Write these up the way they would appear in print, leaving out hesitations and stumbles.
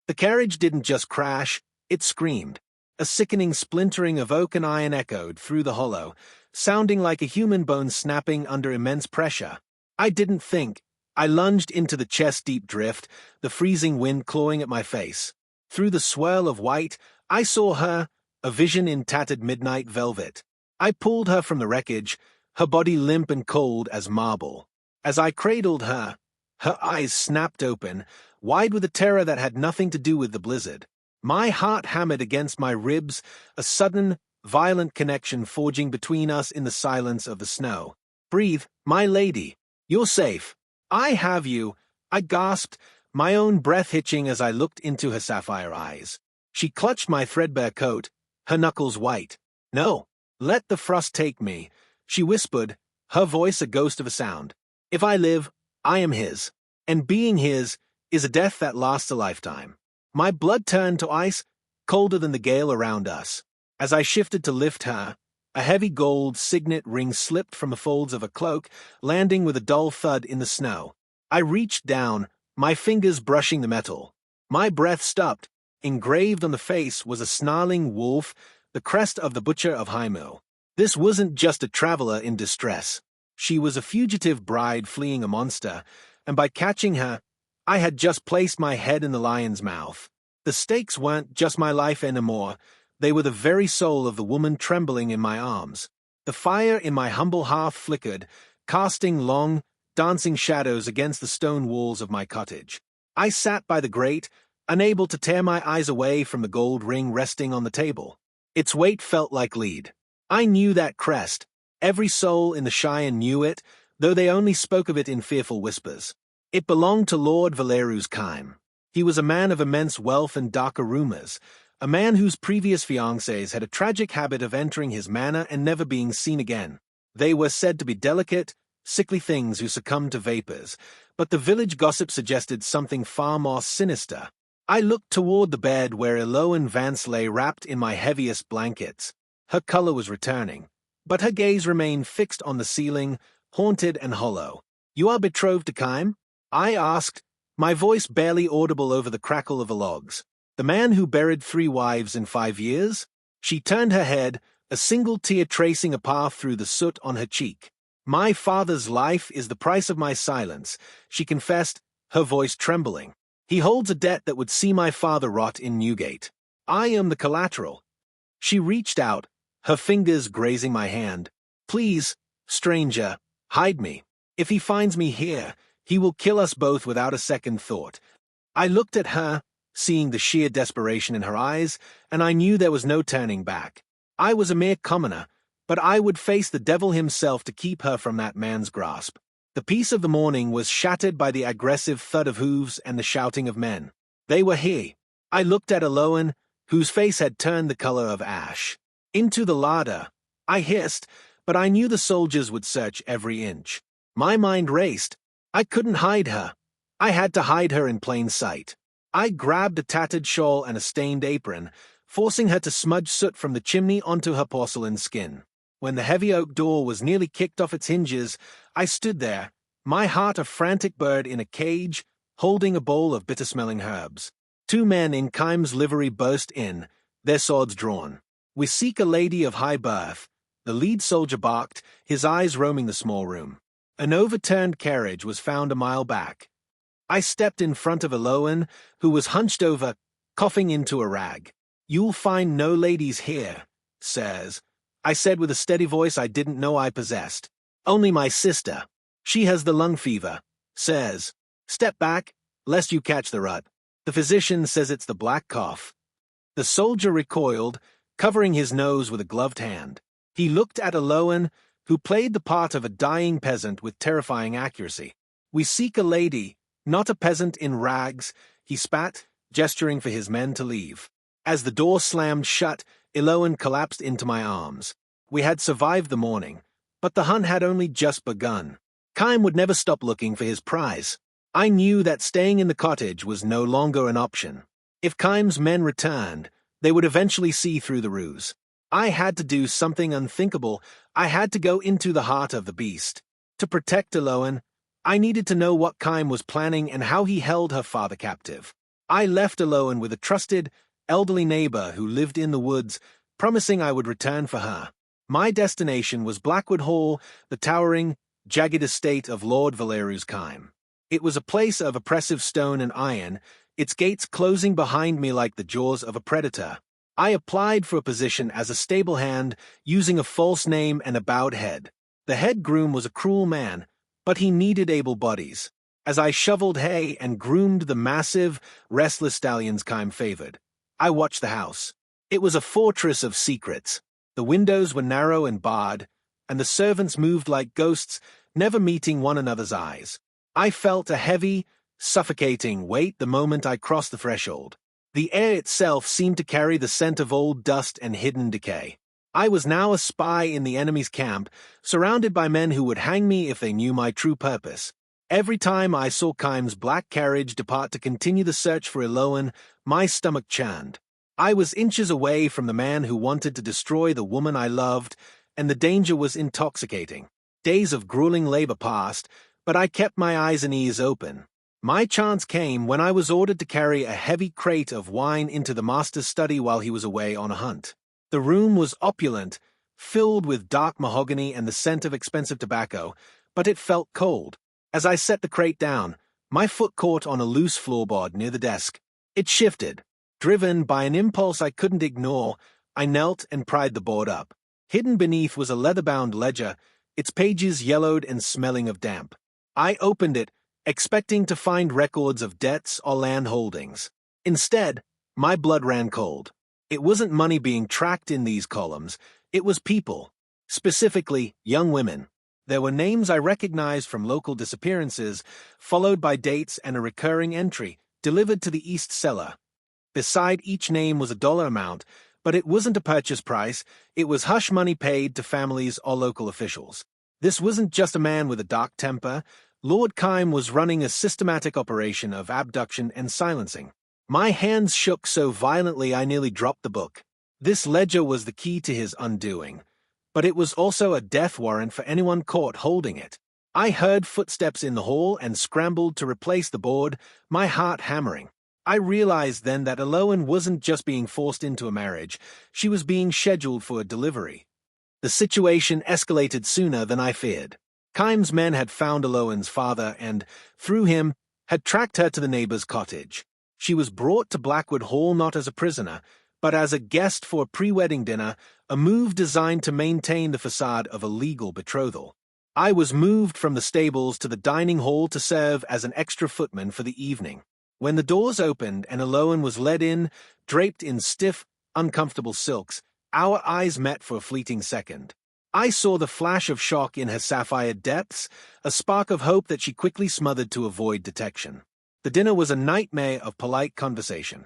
The carriage didn't just crash, it screamed. A sickening splintering of oak and iron echoed through the hollow, sounding like a human bone snapping under immense pressure. I didn't think. I lunged into the chest-deep drift, the freezing wind clawing at my face. Through the swirl of white, I saw her, a vision in tattered midnight velvet. I pulled her from the wreckage, her body limp and cold as marble. As I cradled her, her eyes snapped open, wide with a terror that had nothing to do with the blizzard. My heart hammered against my ribs, a sudden, violent connection forging between us in the silence of the snow. "Breathe, my lady. You're safe. I have you," I gasped, my own breath hitching as I looked into her sapphire eyes. She clutched my threadbare coat, her knuckles white. "No, let the frost take me," she whispered, her voice a ghost of a sound. "If I live, I am his. And being his is a death that lasts a lifetime." My blood turned to ice, colder than the gale around us. As I shifted to lift her, a heavy gold signet ring slipped from the folds of a cloak, landing with a dull thud in the snow. I reached down, my fingers brushing the metal. My breath stopped. Engraved on the face was a snarling wolf, the crest of the butcher of Hymo. This wasn't just a traveler in distress. She was a fugitive bride fleeing a monster, and by catching her, I had just placed my head in the lion's mouth. The stakes weren't just my life anymore, they were the very soul of the woman trembling in my arms. The fire in my humble hearth flickered, casting long, dancing shadows against the stone walls of my cottage. I sat by the grate, unable to tear my eyes away from the gold ring resting on the table. Its weight felt like lead. I knew that crest. Every soul in the Shire knew it, though they only spoke of it in fearful whispers. It belonged to Lord Valerius Kyme. He was a man of immense wealth and darker rumors, a man whose previous fiancées had a tragic habit of entering his manor and never being seen again. They were said to be delicate, sickly things who succumbed to vapors, but the village gossip suggested something far more sinister. I looked toward the bed where Elowen Vance lay wrapped in my heaviest blankets. Her color was returning, but her gaze remained fixed on the ceiling, haunted and hollow. "You are betrothed to Kyme?" I asked, my voice barely audible over the crackle of the logs. "The man who buried 3 wives in 5 years?" She turned her head, a single tear tracing a path through the soot on her cheek. "My father's life is the price of my silence," she confessed, her voice trembling. "He holds a debt that would see my father rot in Newgate. I am the collateral." She reached out, her fingers grazing my hand. "Please, stranger, hide me. If he finds me here, he will kill us both without a second thought." I looked at her, seeing the sheer desperation in her eyes, and I knew there was no turning back. I was a mere commoner, but I would face the devil himself to keep her from that man's grasp. The peace of the morning was shattered by the aggressive thud of hooves and the shouting of men. They were here. I looked at Elowen, whose face had turned the color of ash. "Into the larder," I hissed, but I knew the soldiers would search every inch. My mind raced. I couldn't hide her. I had to hide her in plain sight. I grabbed a tattered shawl and a stained apron, forcing her to smudge soot from the chimney onto her porcelain skin. When the heavy oak door was nearly kicked off its hinges, I stood there, my heart a frantic bird in a cage, holding a bowl of bitter-smelling herbs. 2 men in Kyme's livery burst in, their swords drawn. "We seek a lady of high birth," the lead soldier barked, his eyes roaming the small room. An overturned carriage was found a mile back. I stepped in front of Elowen, who was hunched over, coughing into a rag. "You'll find no ladies here, sirs," I said with a steady voice I didn't know I possessed. "Only my sister. She has the lung fever, sirs. Step back, lest you catch the rut. The physician says it's the black cough." The soldier recoiled, covering his nose with a gloved hand. He looked at Elowen, who played the part of a dying peasant with terrifying accuracy. "We seek a lady, not a peasant in rags," he spat, gesturing for his men to leave. As the door slammed shut, Elowen collapsed into my arms. We had survived the morning, but the hunt had only just begun. Kyme would never stop looking for his prize. I knew that staying in the cottage was no longer an option. If Kyme's men returned, they would eventually see through the ruse. I had to do something unthinkable. I had to go into the heart of the beast. To protect Elowen, I needed to know what Kyme was planning and how he held her father captive. I left Elowen with a trusted, elderly neighbor who lived in the woods, promising I would return for her. My destination was Blackwood Hall, the towering, jagged estate of Lord Valerius Kyme. It was a place of oppressive stone and iron, its gates closing behind me like the jaws of a predator. I applied for a position as a stable hand, using a false name and a bowed head. The head groom was a cruel man, but he needed able bodies. As I shoveled hay and groomed the massive, restless stallions Kyme favored, I watched the house. It was a fortress of secrets. The windows were narrow and barred, and the servants moved like ghosts, never meeting one another's eyes. I felt a heavy, suffocating weight the moment I crossed the threshold. The air itself seemed to carry the scent of old dust and hidden decay. I was now a spy in the enemy's camp, surrounded by men who would hang me if they knew my true purpose. Every time I saw Kyme's black carriage depart to continue the search for Elowen, my stomach churned. I was inches away from the man who wanted to destroy the woman I loved, and the danger was intoxicating. Days of grueling labor passed, but I kept my eyes and ears open. My chance came when I was ordered to carry a heavy crate of wine into the master's study while he was away on a hunt. The room was opulent, filled with dark mahogany and the scent of expensive tobacco, but it felt cold. As I set the crate down, my foot caught on a loose floorboard near the desk. It shifted. Driven by an impulse I couldn't ignore, I knelt and pried the board up. Hidden beneath was a leather-bound ledger, its pages yellowed and smelling of damp. I opened it, expecting to find records of debts or land holdings. Instead, my blood ran cold. It wasn't money being tracked in these columns, it was people. Specifically, young women. There were names I recognized from local disappearances, followed by dates and a recurring entry, delivered to the east cellar. Beside each name was a dollar amount, but it wasn't a purchase price, it was hush money paid to families or local officials. This wasn't just a man with a dark temper. Lord Kyme was running a systematic operation of abduction and silencing. My hands shook so violently I nearly dropped the book. This ledger was the key to his undoing, but it was also a death warrant for anyone caught holding it. I heard footsteps in the hall and scrambled to replace the board, my heart hammering. I realized then that Elowen wasn't just being forced into a marriage, she was being scheduled for a delivery. The situation escalated sooner than I feared. Kyme's men had found Elowen's father and, through him, had tracked her to the neighbor's cottage. She was brought to Blackwood Hall not as a prisoner, but as a guest for a pre-wedding dinner, a move designed to maintain the facade of a legal betrothal. I was moved from the stables to the dining hall to serve as an extra footman for the evening. When the doors opened and Elowen was led in, draped in stiff, uncomfortable silks, our eyes met for a fleeting second. I saw the flash of shock in her sapphire depths, a spark of hope that she quickly smothered to avoid detection. The dinner was a nightmare of polite conversation.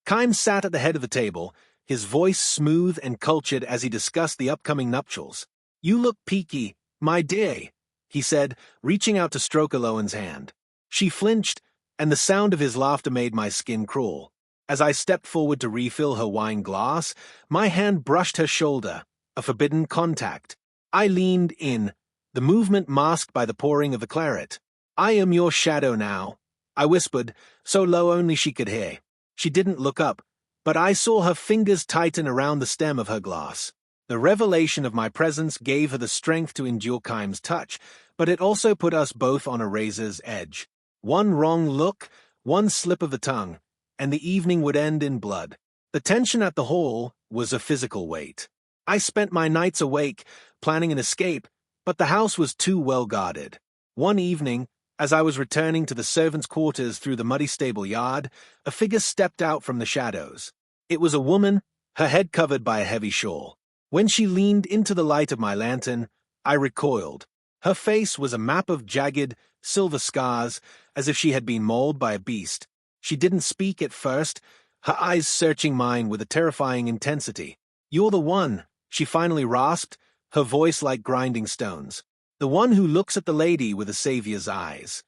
Kyme sat at the head of the table, his voice smooth and cultured as he discussed the upcoming nuptials. "You look peaky, my dear," he said, reaching out to stroke Elowen's hand. She flinched, and the sound of his laughter made my skin crawl. As I stepped forward to refill her wine glass, my hand brushed her shoulder, a forbidden contact. I leaned in, the movement masked by the pouring of the claret. "I am your shadow now," I whispered, so low only she could hear. She didn't look up, but I saw her fingers tighten around the stem of her glass. The revelation of my presence gave her the strength to endure Kyme's touch, but it also put us both on a razor's edge. One wrong look, one slip of the tongue, and the evening would end in blood. The tension at the hall was a physical weight. I spent my nights awake, planning an escape, but the house was too well guarded. One evening, as I was returning to the servants' quarters through the muddy stable yard, a figure stepped out from the shadows. It was a woman, her head covered by a heavy shawl. When she leaned into the light of my lantern, I recoiled. Her face was a map of jagged, silver scars, as if she had been mauled by a beast. She didn't speak at first, her eyes searching mine with a terrifying intensity. "You're the one," she finally rasped, her voice like grinding stones. "The one who looks at the lady with a savior's eyes."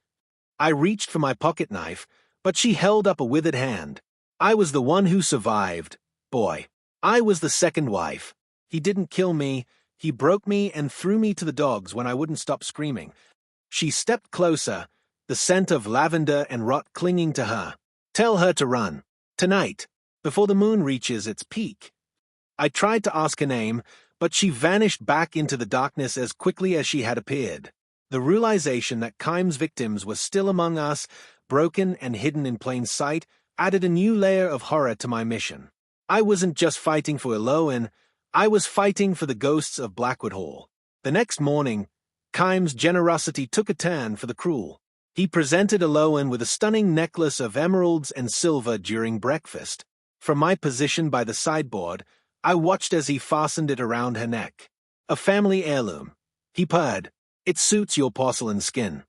I reached for my pocket knife, but she held up a withered hand. "I was the one who survived, boy. I was the second wife. He didn't kill me, he broke me and threw me to the dogs when I wouldn't stop screaming." She stepped closer, the scent of lavender and rot clinging to her. Tell her to run. Tonight, before the moon reaches its peak. I tried to ask her name, but she vanished back into the darkness as quickly as she had appeared. The realization that Kyme's victims were still among us, broken and hidden in plain sight, added a new layer of horror to my mission. I wasn't just fighting for Elowen, I was fighting for the ghosts of Blackwood Hall. The next morning, Kyme's generosity took a turn for the cruel. He presented Elowen with a stunning necklace of emeralds and silver during breakfast. From my position by the sideboard, I watched as he fastened it around her neck. A family heirloom. He purred. It suits your porcelain skin.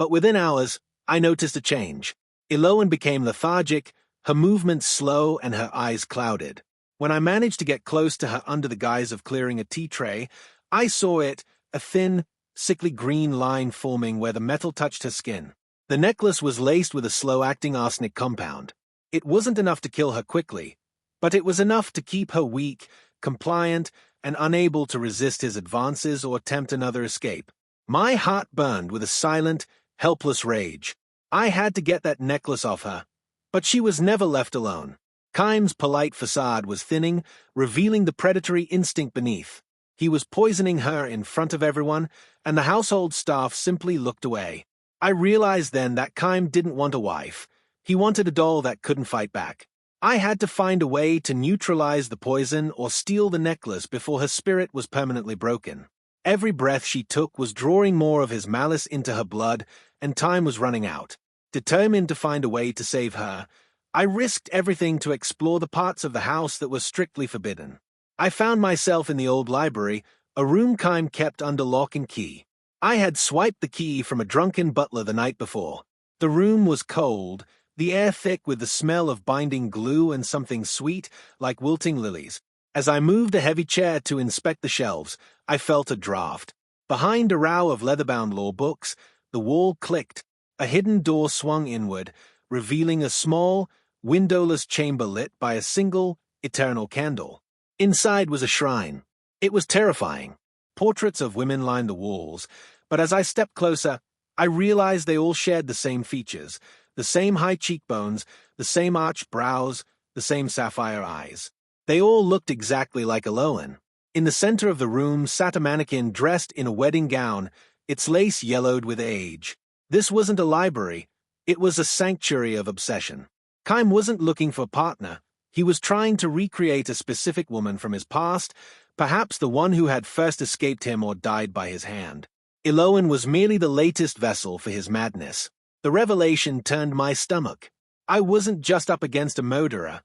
But within hours, I noticed a change. Elowen became lethargic, her movements slow and her eyes clouded. When I managed to get close to her under the guise of clearing a tea tray, I saw it, a thin, sickly green line forming where the metal touched her skin. The necklace was laced with a slow-acting arsenic compound. It wasn't enough to kill her quickly, but it was enough to keep her weak, compliant, and unable to resist his advances or attempt another escape. My heart burned with a silent, helpless rage. I had to get that necklace off her, but she was never left alone. Kyme's polite facade was thinning, revealing the predatory instinct beneath. He was poisoning her in front of everyone, and the household staff simply looked away. I realized then that Kyme didn't want a wife. He wanted a doll that couldn't fight back. I had to find a way to neutralize the poison or steal the necklace before her spirit was permanently broken. Every breath she took was drawing more of his malice into her blood, and time was running out. Determined to find a way to save her, I risked everything to explore the parts of the house that were strictly forbidden. I found myself in the old library, a room Kyme kept under lock and key. I had swiped the key from a drunken butler the night before. The room was cold, the air thick with the smell of binding glue and something sweet, like wilting lilies. As I moved a heavy chair to inspect the shelves, I felt a draft. Behind a row of leather-bound law books, the wall clicked. A hidden door swung inward, revealing a small, windowless chamber lit by a single, eternal candle. Inside was a shrine. It was terrifying. Portraits of women lined the walls, but as I stepped closer, I realized they all shared the same features, the same high cheekbones, the same arched brows, the same sapphire eyes. They all looked exactly like Elowen. In the center of the room sat a mannequin dressed in a wedding gown, its lace yellowed with age. This wasn't a library, it was a sanctuary of obsession. Kyme wasn't looking for a partner. He was trying to recreate a specific woman from his past, perhaps the one who had first escaped him or died by his hand. Elowen was merely the latest vessel for his madness. The revelation turned my stomach. I wasn't just up against a murderer.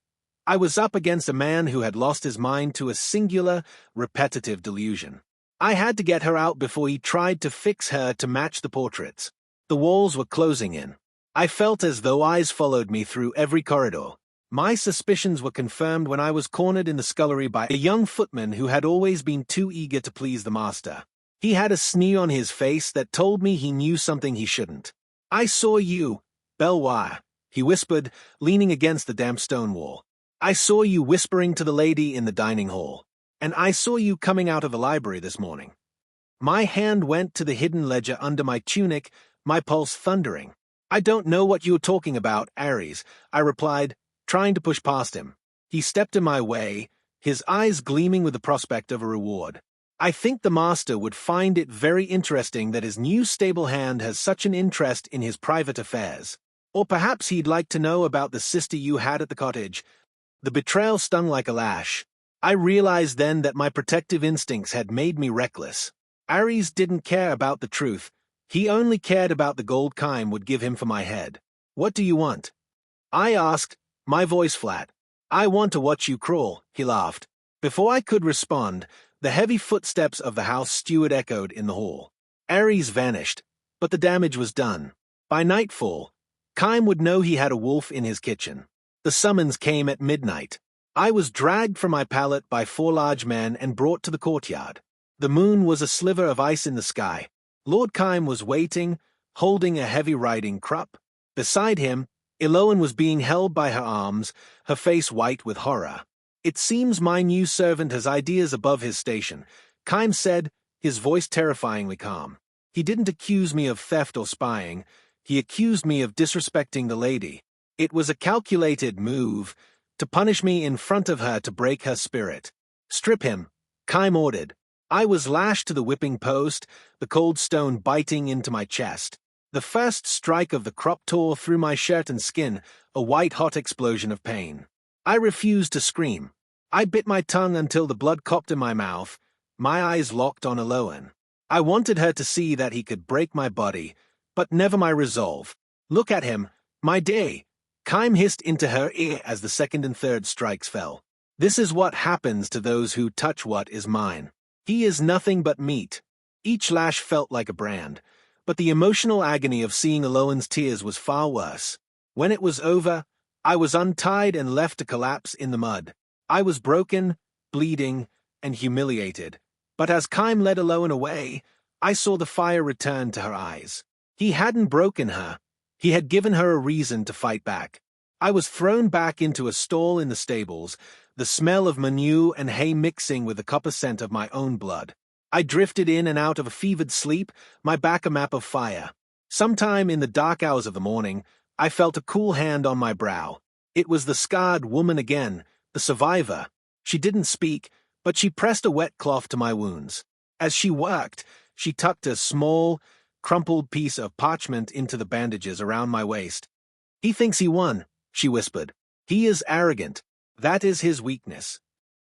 I was up against a man who had lost his mind to a singular, repetitive delusion. I had to get her out before he tried to fix her to match the portraits. The walls were closing in. I felt as though eyes followed me through every corridor. My suspicions were confirmed when I was cornered in the scullery by a young footman who had always been too eager to please the master. He had a sneer on his face that told me he knew something he shouldn't. "I saw you, Belvoir," he whispered, leaning against the damp stone wall. "I saw you whispering to the lady in the dining hall. And I saw you coming out of the library this morning." My hand went to the hidden ledger under my tunic, my pulse thundering. "I don't know what you're talking about, Ares," I replied, trying to push past him. He stepped in my way, his eyes gleaming with the prospect of a reward. "I think the master would find it very interesting that his new stable hand has such an interest in his private affairs. Or perhaps he'd like to know about the sister you had at the cottage." The betrayal stung like a lash. I realized then that my protective instincts had made me reckless. Ares didn't care about the truth. He only cared about the gold Kyme would give him for my head. "What do you want?" I asked, my voice flat. "I want to watch you crawl," he laughed. Before I could respond, the heavy footsteps of the house steward echoed in the hall. Ares vanished, but the damage was done. By nightfall, Kyme would know he had a wolf in his kitchen. The summons came at midnight. I was dragged from my pallet by 4 large men and brought to the courtyard. The moon was a sliver of ice in the sky. Lord Kyme was waiting, holding a heavy riding crop. Beside him, Elowen was being held by her arms, her face white with horror. "It seems my new servant has ideas above his station," Kyme said, his voice terrifyingly calm. "He didn't accuse me of theft or spying. He accused me of disrespecting the lady." It was a calculated move to punish me in front of her to break her spirit. "Strip him," Kyme ordered. I was lashed to the whipping post, the cold stone biting into my chest. The first strike of the crop tore through my shirt and skin, a white-hot explosion of pain. I refused to scream. I bit my tongue until the blood copped in my mouth, my eyes locked on Elowen. I wanted her to see that he could break my body, but never my resolve. "Look at him, my dear," Kyme hissed into her ear as the second and third strikes fell. "This is what happens to those who touch what is mine. He is nothing but meat." Each lash felt like a brand, but the emotional agony of seeing Elowen's tears was far worse. When it was over, I was untied and left to collapse in the mud. I was broken, bleeding, and humiliated. But as Kyme led Elowen away, I saw the fire return to her eyes. He hadn't broken her. He had given her a reason to fight back. I was thrown back into a stall in the stables, the smell of manure and hay mixing with the copper scent of my own blood. I drifted in and out of a fevered sleep, my back a map of fire. Sometime in the dark hours of the morning, I felt a cool hand on my brow. It was the scarred woman again, the survivor. She didn't speak, but she pressed a wet cloth to my wounds. As she worked, she tucked a small, crumpled piece of parchment into the bandages around my waist. "He thinks he won," she whispered. "He is arrogant. That is his weakness."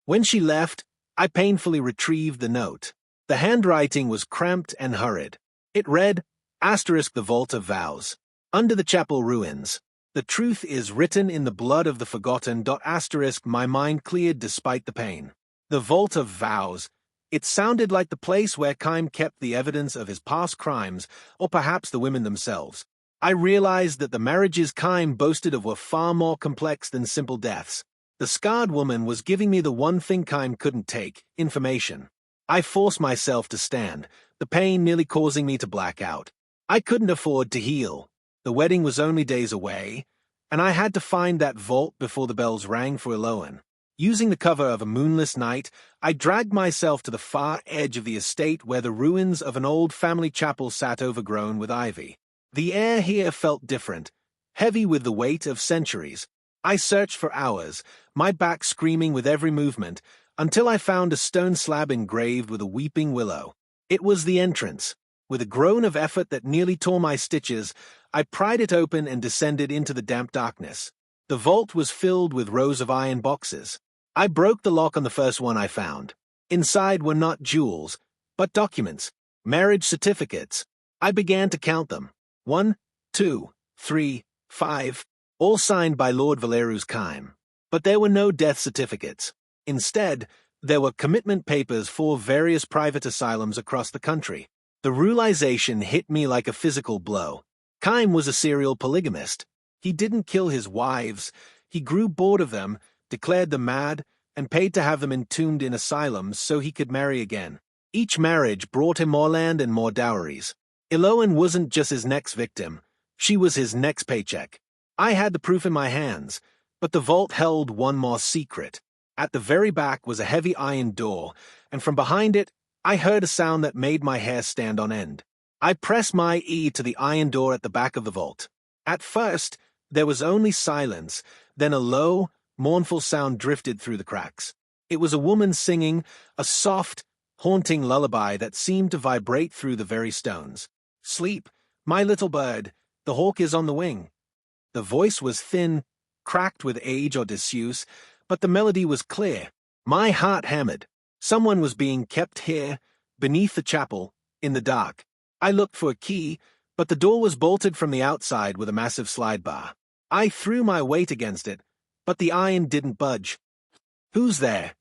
When she left, I painfully retrieved the note. The handwriting was cramped and hurried. It read, *The Vault of Vows. Under the chapel ruins. The truth is written in the blood of the forgotten. *. My mind cleared despite the pain. The Vault of Vows. It sounded like the place where Kyme kept the evidence of his past crimes, or perhaps the women themselves. I realized that the marriages Kyme boasted of were far more complex than simple deaths. The scarred woman was giving me the one thing Kyme couldn't take, information. I forced myself to stand, the pain nearly causing me to black out. I couldn't afford to heal. The wedding was only days away, and I had to find that vault before the bells rang for Elowen. Using the cover of a moonless night, I dragged myself to the far edge of the estate where the ruins of an old family chapel sat overgrown with ivy. The air here felt different, heavy with the weight of centuries. I searched for hours, my back screaming with every movement, until I found a stone slab engraved with a weeping willow. It was the entrance. With a groan of effort that nearly tore my stitches, I pried it open and descended into the damp darkness. The vault was filled with rows of iron boxes. I broke the lock on the first one I found. Inside were not jewels, but documents, marriage certificates. I began to count them. 1, 2, 3, 5, all signed by Lord Valerius Kyme. But there were no death certificates. Instead, there were commitment papers for various private asylums across the country. The realization hit me like a physical blow. Kyme was a serial polygamist. He didn't kill his wives. He grew bored of them, declared them mad, and paid to have them entombed in asylums so he could marry again. Each marriage brought him more land and more dowries. Elowen wasn't just his next victim. She was his next paycheck. I had the proof in my hands, but the vault held one more secret. At the very back was a heavy iron door, and from behind it, I heard a sound that made my hair stand on end. I pressed my ear to the iron door at the back of the vault. At first, there was only silence, then a low, mournful sound drifted through the cracks. It was a woman singing, a soft, haunting lullaby that seemed to vibrate through the very stones. "Sleep, my little bird, the hawk is on the wing." The voice was thin, cracked with age or disuse, but the melody was clear. My heart hammered. Someone was being kept here, beneath the chapel, in the dark. I looked for a key, but the door was bolted from the outside with a massive slide bar. I threw my weight against it, but the iron didn't budge. "Who's there?"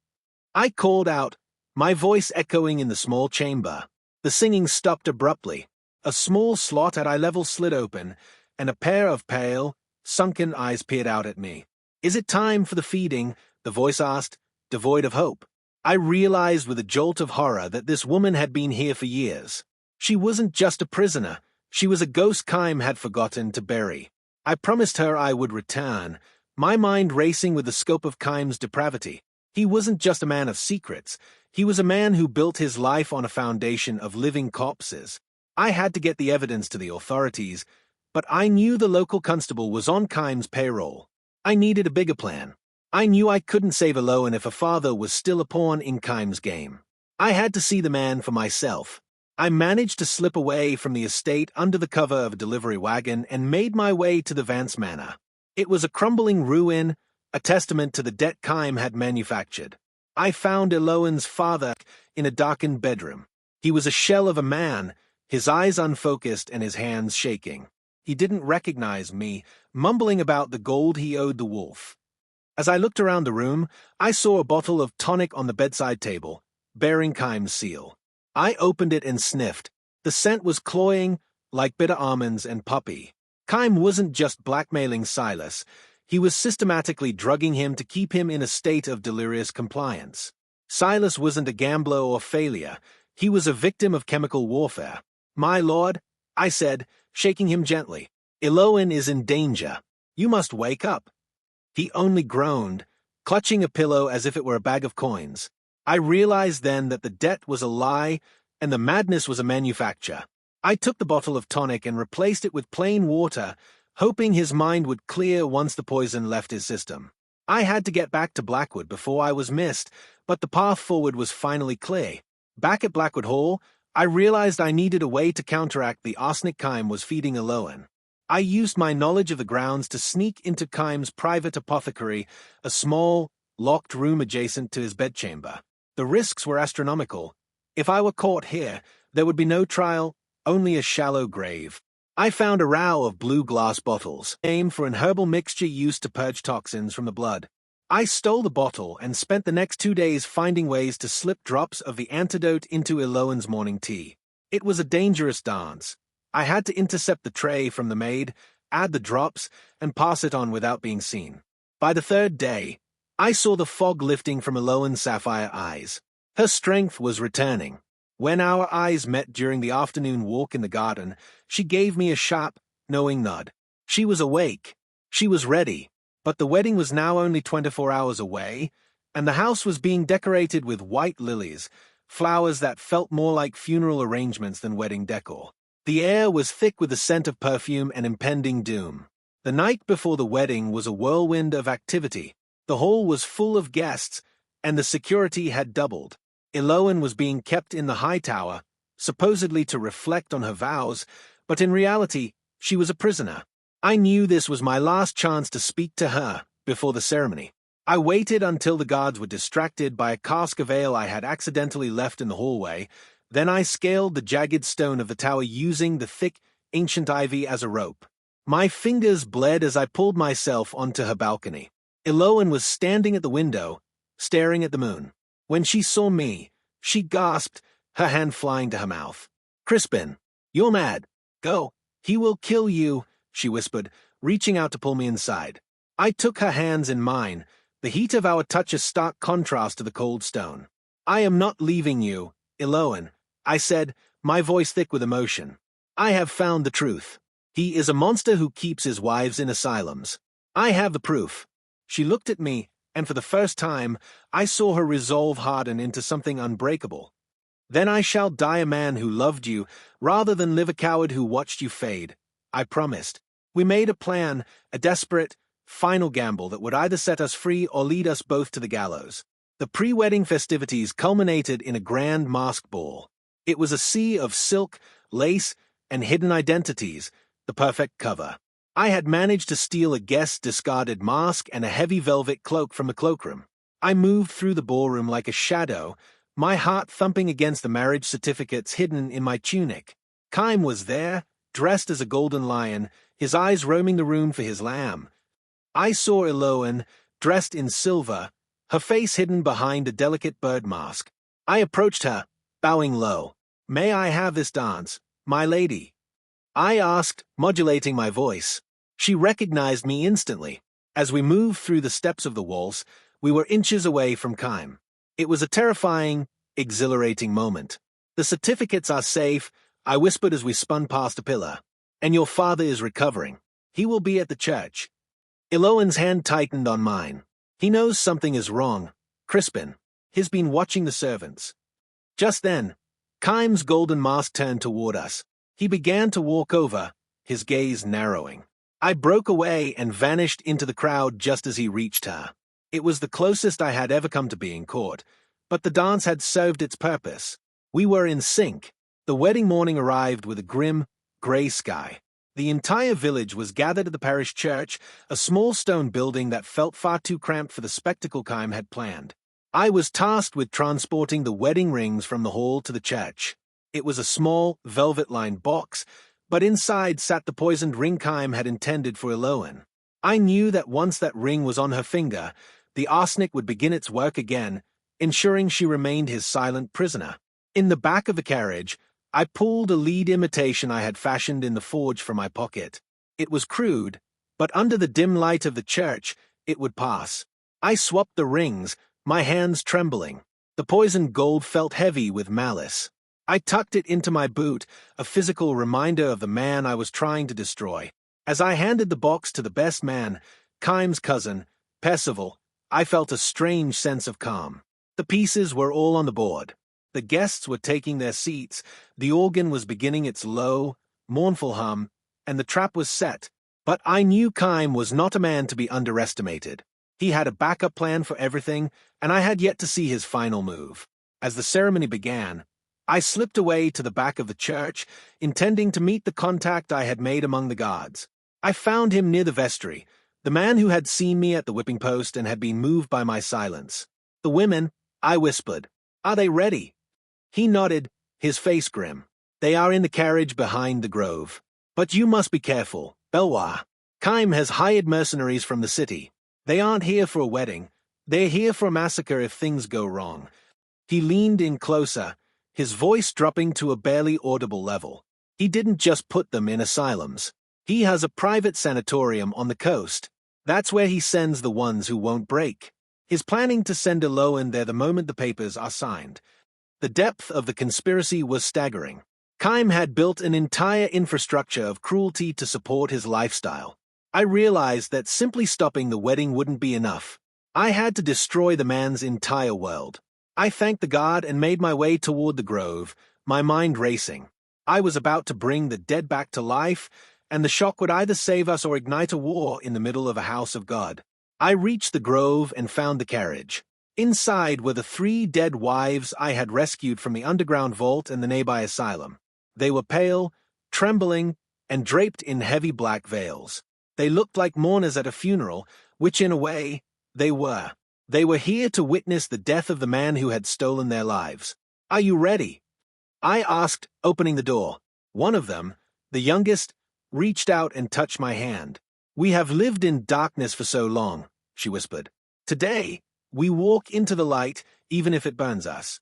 I called out, my voice echoing in the small chamber. The singing stopped abruptly. A small slot at eye level slid open, and a pair of pale, sunken eyes peered out at me. "Is it time for the feeding?" the voice asked, devoid of hope. I realized with a jolt of horror that this woman had been here for years. She wasn't just a prisoner. She was a ghost Kyme had forgotten to bury. I promised her I would return, my mind racing with the scope of Kyme's depravity. He wasn't just a man of secrets. He was a man who built his life on a foundation of living corpses. I had to get the evidence to the authorities, But I knew the local constable was on Kyme's payroll. I needed a bigger plan. I knew I couldn't save Elowen if her father was still a pawn in Kyme's game. I had to see the man for myself. I managed to slip away from the estate under the cover of a delivery wagon and made my way to the Vance manor. It was a crumbling ruin, a testament to the debt Kyme had manufactured. I found Elowen's father in a darkened bedroom. He was a shell of a man, his eyes unfocused and his hands shaking. He didn't recognize me, mumbling about the gold he owed the wolf. As I looked around the room, I saw a bottle of tonic on the bedside table, bearing Kyme's seal. I opened it and sniffed. The scent was cloying, like bitter almonds and poppy. Kyme wasn't just blackmailing Silas. He was systematically drugging him to keep him in a state of delirious compliance. Silas wasn't a gambler or failure. He was a victim of chemical warfare. "My lord," I said, shaking him gently, "Elowen is in danger. You must wake up." He only groaned, clutching a pillow as if it were a bag of coins. I realized then that the debt was a lie and the madness was a manufacture. I took the bottle of tonic and replaced it with plain water, hoping his mind would clear once the poison left his system. I had to get back to Blackwood before I was missed, but the path forward was finally clear. Back at Blackwood Hall, I realized I needed a way to counteract the arsenic Kyme was feeding Elowen. I used my knowledge of the grounds to sneak into Kyme's private apothecary, a small, locked room adjacent to his bedchamber. The risks were astronomical. If I were caught here, there would be no trial, only a shallow grave. I found a row of blue glass bottles, aimed for an herbal mixture used to purge toxins from the blood. I stole the bottle and spent the next 2 days finding ways to slip drops of the antidote into Elowen's morning tea. It was a dangerous dance. I had to intercept the tray from the maid, add the drops, and pass it on without being seen. By the third day, I saw the fog lifting from Elowen's sapphire eyes. Her strength was returning. When our eyes met during the afternoon walk in the garden, she gave me a sharp, knowing nod. She was awake. She was ready. But the wedding was now only 24 hours away, and the house was being decorated with white lilies, flowers that felt more like funeral arrangements than wedding decor. The air was thick with the scent of perfume and impending doom. The night before the wedding was a whirlwind of activity. The hall was full of guests, and the security had doubled. Elowen was being kept in the high tower, supposedly to reflect on her vows, but in reality, she was a prisoner. I knew this was my last chance to speak to her before the ceremony. I waited until the guards were distracted by a cask of ale I had accidentally left in the hallway. Then I scaled the jagged stone of the tower using the thick, ancient ivy as a rope. My fingers bled as I pulled myself onto her balcony. Elowen was standing at the window, staring at the moon. When she saw me, she gasped, her hand flying to her mouth. "Crispin, you're mad. Go. He will kill you," she whispered, reaching out to pull me inside. I took her hands in mine, the heat of our touch a stark contrast to the cold stone. "I am not leaving you, Elowen," I said, my voice thick with emotion. "I have found the truth. He is a monster who keeps his wives in asylums. I have the proof." She looked at me, and for the first time, I saw her resolve harden into something unbreakable. "Then I shall die a man who loved you, rather than live a coward who watched you fade," I promised. We made a plan, a desperate, final gamble that would either set us free or lead us both to the gallows. The pre-wedding festivities culminated in a grand masked ball. It was a sea of silk, lace, and hidden identities, the perfect cover. I had managed to steal a guest's discarded mask and a heavy velvet cloak from the cloakroom. I moved through the ballroom like a shadow, my heart thumping against the marriage certificates hidden in my tunic. Kyme was there, dressed as a golden lion, his eyes roaming the room for his lamb. I saw Elowen, dressed in silver, her face hidden behind a delicate bird mask. I approached her, bowing low. "May I have this dance, my lady?" I asked, modulating my voice. She recognized me instantly. As we moved through the steps of the waltz, we were inches away from Kyme. It was a terrifying, exhilarating moment. "The certificates are safe," I whispered as we spun past a pillar. "And your father is recovering. He will be at the church." Elowen's hand tightened on mine. "He knows something is wrong. Crispin. He's been watching the servants." Just then, Kyme's golden mask turned toward us. He began to walk over, his gaze narrowing. I broke away and vanished into the crowd just as he reached her. It was the closest I had ever come to being caught, but the dance had served its purpose. We were in sync. The wedding morning arrived with a grim, grey sky. The entire village was gathered at the parish church, a small stone building that felt far too cramped for the spectacle Kyme had planned. I was tasked with transporting the wedding rings from the hall to the church. It was a small, velvet-lined box, but inside sat the poisoned ring Kyme had intended for Elowen. I knew that once that ring was on her finger, the arsenic would begin its work again, ensuring she remained his silent prisoner. In the back of the carriage, I pulled a lead imitation I had fashioned in the forge from my pocket. It was crude, but under the dim light of the church, it would pass. I swapped the rings, my hands trembling. The poisoned gold felt heavy with malice. I tucked it into my boot, a physical reminder of the man I was trying to destroy. As I handed the box to the best man, Kyme's cousin, Percival, I felt a strange sense of calm. The pieces were all on the board. The guests were taking their seats, the organ was beginning its low, mournful hum, and the trap was set. But I knew Kyme was not a man to be underestimated. He had a backup plan for everything, and I had yet to see his final move. As the ceremony began, I slipped away to the back of the church, intending to meet the contact I had made among the guards. I found him near the vestry, the man who had seen me at the whipping post and had been moved by my silence. The women, I whispered. Are they ready? He nodded, his face grim. They are in the carriage behind the grove. But you must be careful, Belvoir. Kyme has hired mercenaries from the city. They aren't here for a wedding. They're here for a massacre if things go wrong. He leaned in closer, his voice dropping to a barely audible level. He didn't just put them in asylums. He has a private sanatorium on the coast. That's where he sends the ones who won't break. He's planning to send Elowen there the moment the papers are signed. The depth of the conspiracy was staggering. Kyme had built an entire infrastructure of cruelty to support his lifestyle. I realized that simply stopping the wedding wouldn't be enough. I had to destroy the man's entire world. I thanked the guard and made my way toward the grove, my mind racing. I was about to bring the dead back to life, and the shock would either save us or ignite a war in the middle of a house of God. I reached the grove and found the carriage. Inside were the 3 dead wives I had rescued from the underground vault and the nearby asylum. They were pale, trembling, and draped in heavy black veils. They looked like mourners at a funeral, which in a way, they were. They were here to witness the death of the man who had stolen their lives. Are you ready? I asked, opening the door. One of them, the youngest, reached out and touched my hand. We have lived in darkness for so long, she whispered. Today, we walk into the light, even if it burns us.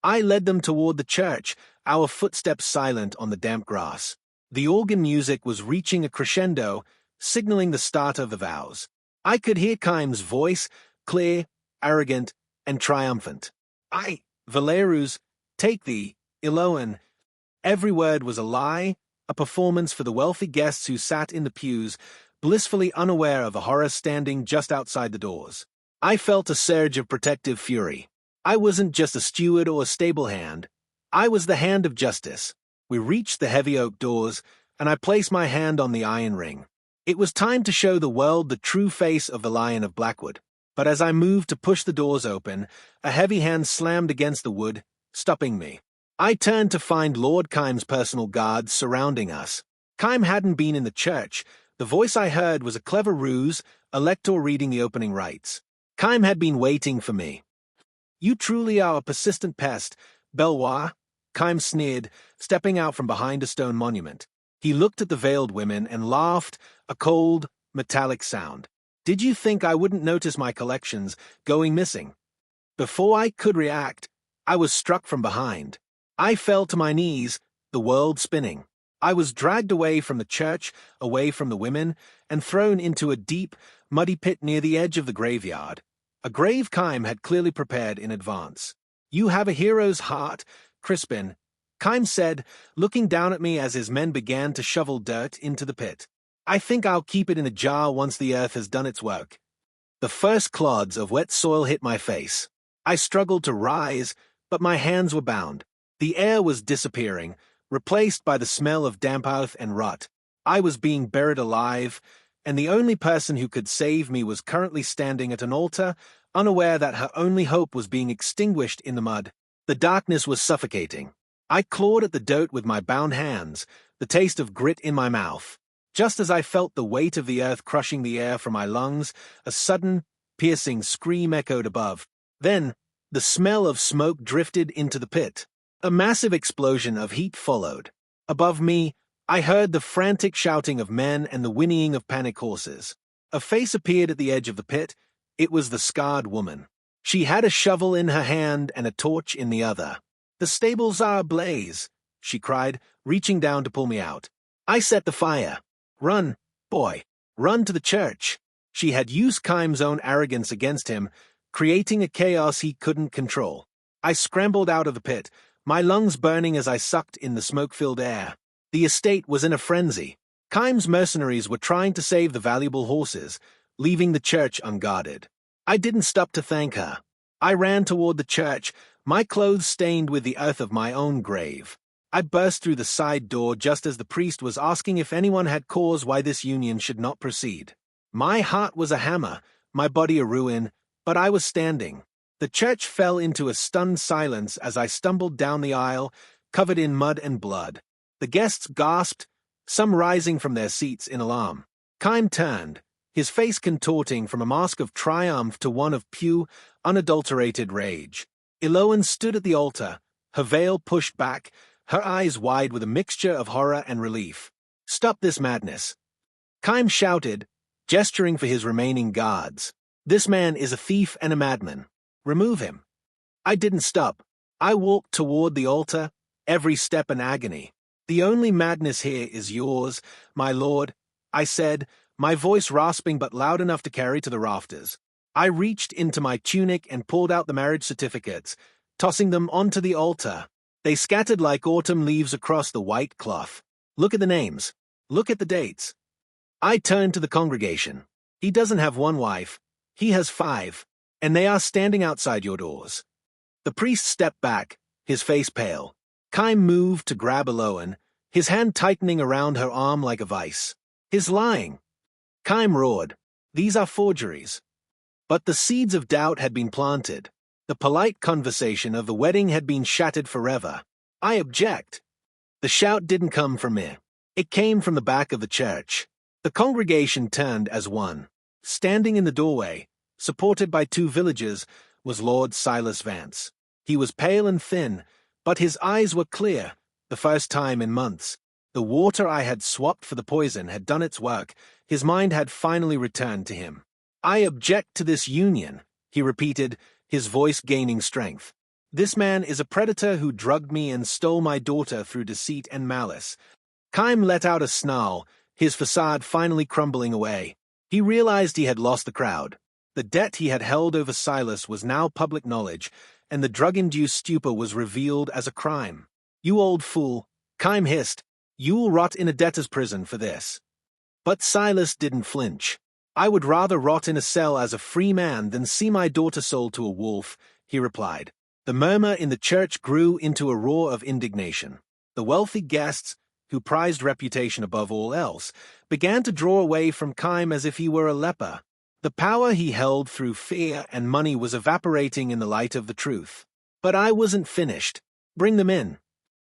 I led them toward the church, our footsteps silent on the damp grass. The organ music was reaching a crescendo, signaling the start of the vows. I could hear Kyme's voice, clear, arrogant, and triumphant. I, Valerius, take thee, Elowen. Every word was a lie, a performance for the wealthy guests who sat in the pews, blissfully unaware of the horror standing just outside the doors. I felt a surge of protective fury. I wasn't just a steward or a stable hand. I was the hand of justice. We reached the heavy oak doors, and I placed my hand on the iron ring. It was time to show the world the true face of the Lion of Blackwood. But as I moved to push the doors open, a heavy hand slammed against the wood, stopping me. I turned to find Lord Kyme's personal guards surrounding us. Kyme hadn't been in the church. The voice I heard was a clever ruse, a lector reading the opening rites. Kyme had been waiting for me. You truly are a persistent pest, Belvoir, Kyme sneered, stepping out from behind a stone monument. He looked at the veiled women and laughed, a cold, metallic sound. Did you think I wouldn't notice my collections going missing? Before I could react, I was struck from behind. I fell to my knees, the world spinning. I was dragged away from the church, away from the women, and thrown into a deep, muddy pit near the edge of the graveyard. A grave Kyme had clearly prepared in advance. You have a hero's heart, Crispin, Kyme said, looking down at me as his men began to shovel dirt into the pit. I think I'll keep it in a jar once the earth has done its work. The first clods of wet soil hit my face. I struggled to rise, but my hands were bound. The air was disappearing, replaced by the smell of damp earth and rot. I was being buried alive, and the only person who could save me was currently standing at an altar, unaware that her only hope was being extinguished in the mud. The darkness was suffocating. I clawed at the dirt with my bound hands, the taste of grit in my mouth. Just as I felt the weight of the earth crushing the air from my lungs, a sudden, piercing scream echoed above. Then, the smell of smoke drifted into the pit. A massive explosion of heat followed. Above me, I heard the frantic shouting of men and the whinnying of panic horses. A face appeared at the edge of the pit. It was the scarred woman. She had a shovel in her hand and a torch in the other. "The stables are ablaze," she cried, reaching down to pull me out. I set the fire. "Run, boy, run to the church." She had used Kyme's own arrogance against him, creating a chaos he couldn't control. I scrambled out of the pit, my lungs burning as I sucked in the smoke-filled air. The estate was in a frenzy. Kyme's mercenaries were trying to save the valuable horses, leaving the church unguarded. I didn't stop to thank her. I ran toward the church, my clothes stained with the earth of my own grave. I burst through the side door just as the priest was asking if anyone had cause why this union should not proceed. My heart was a hammer, my body a ruin, but I was standing. The church fell into a stunned silence as I stumbled down the aisle, covered in mud and blood. The guests gasped, some rising from their seats in alarm. Kyme turned, his face contorting from a mask of triumph to one of pure, unadulterated rage. Elowen stood at the altar, her veil pushed back, her eyes wide with a mixture of horror and relief. "Stop this madness!" Kyme shouted, gesturing for his remaining guards. "This man is a thief and a madman. Remove him." I didn't stop. I walked toward the altar, every step an agony. "The only madness here is yours, my lord," I said, my voice rasping but loud enough to carry to the rafters. I reached into my tunic and pulled out the marriage certificates, tossing them onto the altar. They scattered like autumn leaves across the white cloth. "Look at the names. Look at the dates." I turned to the congregation. "He doesn't have one wife. He has 5, and they are standing outside your doors." The priest stepped back, his face pale. Kyme moved to grab Elowen, his hand tightening around her arm like a vice. "He's lying." Kyme roared. "These are forgeries." But the seeds of doubt had been planted. The polite conversation of the wedding had been shattered forever. "I object." The shout didn't come from me. It came from the back of the church. The congregation turned as one. Standing in the doorway, supported by 2 villagers, was Lord Silas Vance. He was pale and thin, but his eyes were clear, the first time in months. The water I had swapped for the poison had done its work. His mind had finally returned to him. "I object to this union," he repeated, his voice gaining strength. "This man is a predator who drugged me and stole my daughter through deceit and malice." Kyme let out a snarl, his facade finally crumbling away. He realized he had lost the crowd. The debt he had held over Silas was now public knowledge, and the drug-induced stupor was revealed as a crime. "You old fool," Kyme hissed. "You will rot in a debtor's prison for this." But Silas didn't flinch. "I would rather rot in a cell as a free man than see my daughter sold to a wolf," he replied. The murmur in the church grew into a roar of indignation. The wealthy guests, who prized reputation above all else, began to draw away from Kyme as if he were a leper. The power he held through fear and money was evaporating in the light of the truth. But I wasn't finished. "Bring them in,"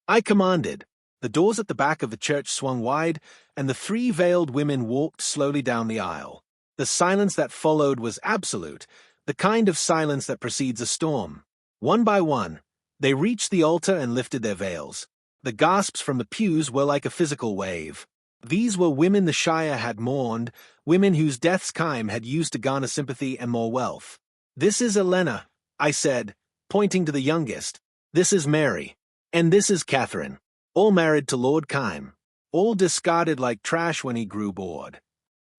I commanded. The doors at the back of the church swung wide, and the 3 veiled women walked slowly down the aisle. The silence that followed was absolute, the kind of silence that precedes a storm. One by one, they reached the altar and lifted their veils. The gasps from the pews were like a physical wave. These were women the Shire had mourned, women whose deaths Kyme had used to garner sympathy and more wealth. "This is Elena," I said, pointing to the youngest. "This is Mary. And this is Catherine. All married to Lord Kyme. All discarded like trash when he grew bored."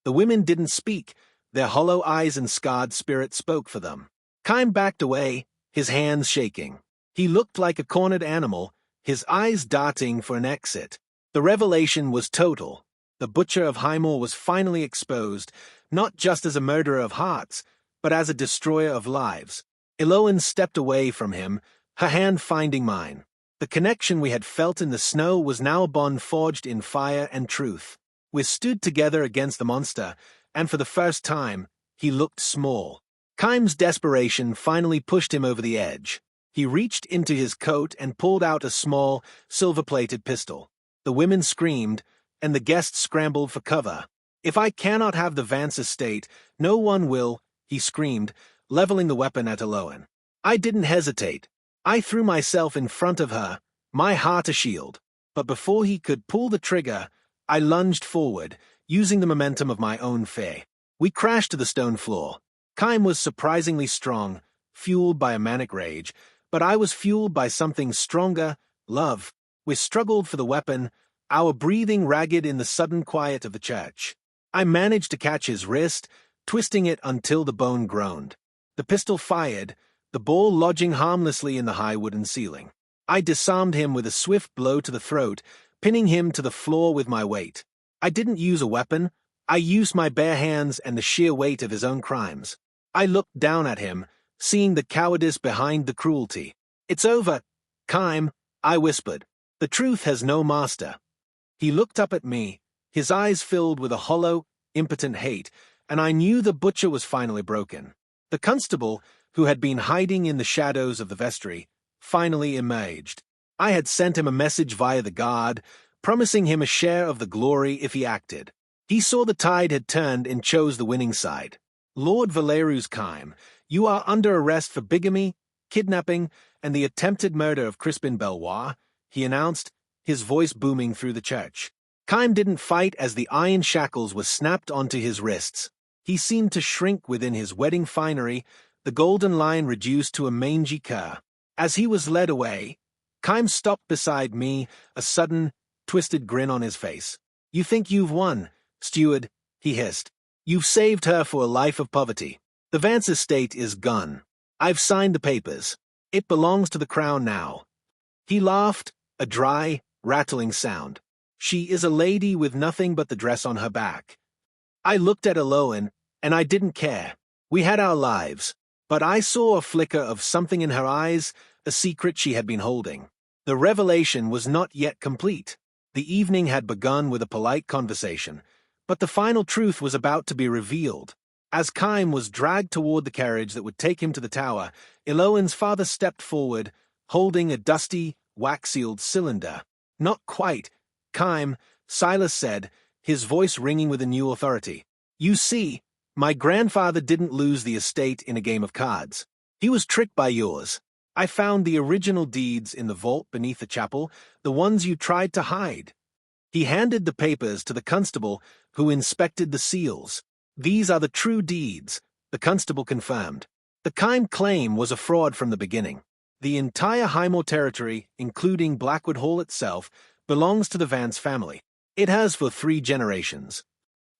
The women didn't speak. Their hollow eyes and scarred spirit spoke for them. Kyme backed away, his hands shaking. He looked like a cornered animal, his eyes darting for an exit. The revelation was total. The butcher of Highmore was finally exposed, not just as a murderer of hearts, but as a destroyer of lives. Elowen stepped away from him, her hand finding mine. The connection we had felt in the snow was now a bond forged in fire and truth. We stood together against the monster, and for the first time, he looked small. Kyme's desperation finally pushed him over the edge. He reached into his coat and pulled out a small, silver-plated pistol. The women screamed, and the guests scrambled for cover. "If I cannot have the Vance estate, no one will," he screamed, leveling the weapon at Elowen. I didn't hesitate. I threw myself in front of her, my heart a shield. But before he could pull the trigger, I lunged forward, using the momentum of my own fear. We crashed to the stone floor. Kyme was surprisingly strong, fueled by a manic rage, but I was fueled by something stronger, love. We struggled for the weapon, our breathing ragged in the sudden quiet of the church. I managed to catch his wrist, twisting it until the bone groaned. The pistol fired, the ball lodging harmlessly in the high wooden ceiling. I disarmed him with a swift blow to the throat, pinning him to the floor with my weight. I didn't use a weapon. I used my bare hands and the sheer weight of his own crimes. I looked down at him, seeing the cowardice behind the cruelty. "It's over, Kyme," I whispered. "The truth has no master." He looked up at me, his eyes filled with a hollow, impotent hate, and I knew the butcher was finally broken. The constable, who had been hiding in the shadows of the vestry, finally emerged. I had sent him a message via the guard, promising him a share of the glory if he acted. He saw the tide had turned and chose the winning side. "Lord Valerius Kyme, you are under arrest for bigamy, kidnapping, and the attempted murder of Crispin Belvoir," he announced, his voice booming through the church. Kyme didn't fight as the iron shackles were snapped onto his wrists. He seemed to shrink within his wedding finery, the golden lion reduced to a mangy cur. As he was led away, Kyme stopped beside me, a sudden, twisted grin on his face. "You think you've won, steward," he hissed. "You've saved her for a life of poverty. The Vance estate is gone. I've signed the papers. It belongs to the crown now." He laughed, a dry, rattling sound. "She is a lady with nothing but the dress on her back." I looked at Elowen, and I didn't care. We had our lives. But I saw a flicker of something in her eyes, a secret she had been holding. The revelation was not yet complete. The evening had begun with a polite conversation, but the final truth was about to be revealed. As Kyme was dragged toward the carriage that would take him to the tower, Elowen's father stepped forward, holding a dusty, wax-sealed cylinder. "Not quite, Kyme," Silas said, his voice ringing with a new authority. "You see, my grandfather didn't lose the estate in a game of cards. He was tricked by yours. I found the original deeds in the vault beneath the chapel, the ones you tried to hide." He handed the papers to the constable, who inspected the seals. "These are the true deeds," the constable confirmed. "The Kyme claim was a fraud from the beginning. The entire Highmore territory, including Blackwood Hall itself, belongs to the Vance family. It has for 3 generations.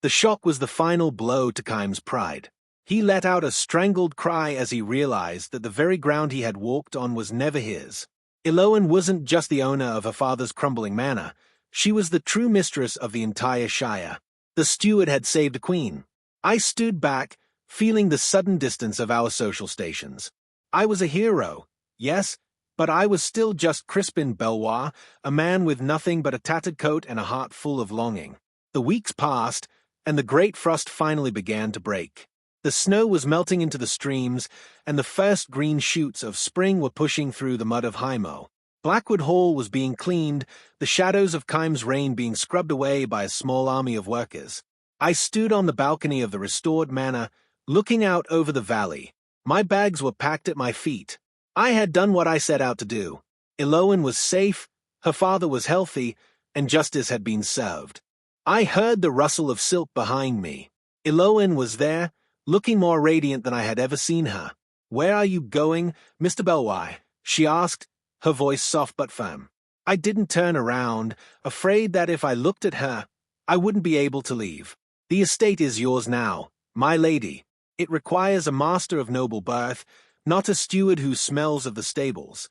The shock was the final blow to Kyme's pride. He let out a strangled cry as he realized that the very ground he had walked on was never his. Elowen wasn't just the owner of her father's crumbling manor. She was the true mistress of the entire shire. The steward had saved the queen. I stood back, feeling the sudden distance of our social stations. I was a hero, yes, but I was still just Crispin Belvoir, a man with nothing but a tattered coat and a heart full of longing. The weeks passed, and the great frost finally began to break. The snow was melting into the streams, and the first green shoots of spring were pushing through the mud of Highmore. Blackwood Hall was being cleaned, the shadows of Kyme's reign being scrubbed away by a small army of workers. I stood on the balcony of the restored manor, looking out over the valley. My bags were packed at my feet. I had done what I set out to do. Elowen was safe, her father was healthy, and justice had been served. I heard the rustle of silk behind me. Elowen was there, looking more radiant than I had ever seen her. "Where are you going, Mr. Belvoir?" she asked, her voice soft but firm. I didn't turn around, afraid that if I looked at her, I wouldn't be able to leave. "The estate is yours now, my lady. It requires a master of noble birth, not a steward who smells of the stables."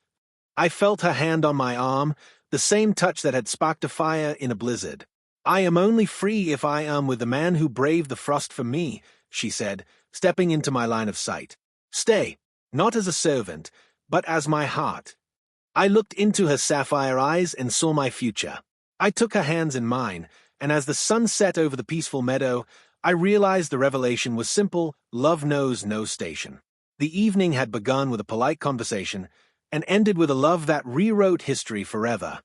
I felt her hand on my arm, the same touch that had sparked a fire in a blizzard. "I am only free if I am with the man who braved the frost for me," she said, stepping into my line of sight. "Stay, not as a servant, but as my heart." I looked into her sapphire eyes and saw my future. I took her hands in mine, and as the sun set over the peaceful meadow, I realized the revelation was simple: love knows no station. The evening had begun with a polite conversation and ended with a love that rewrote history forever.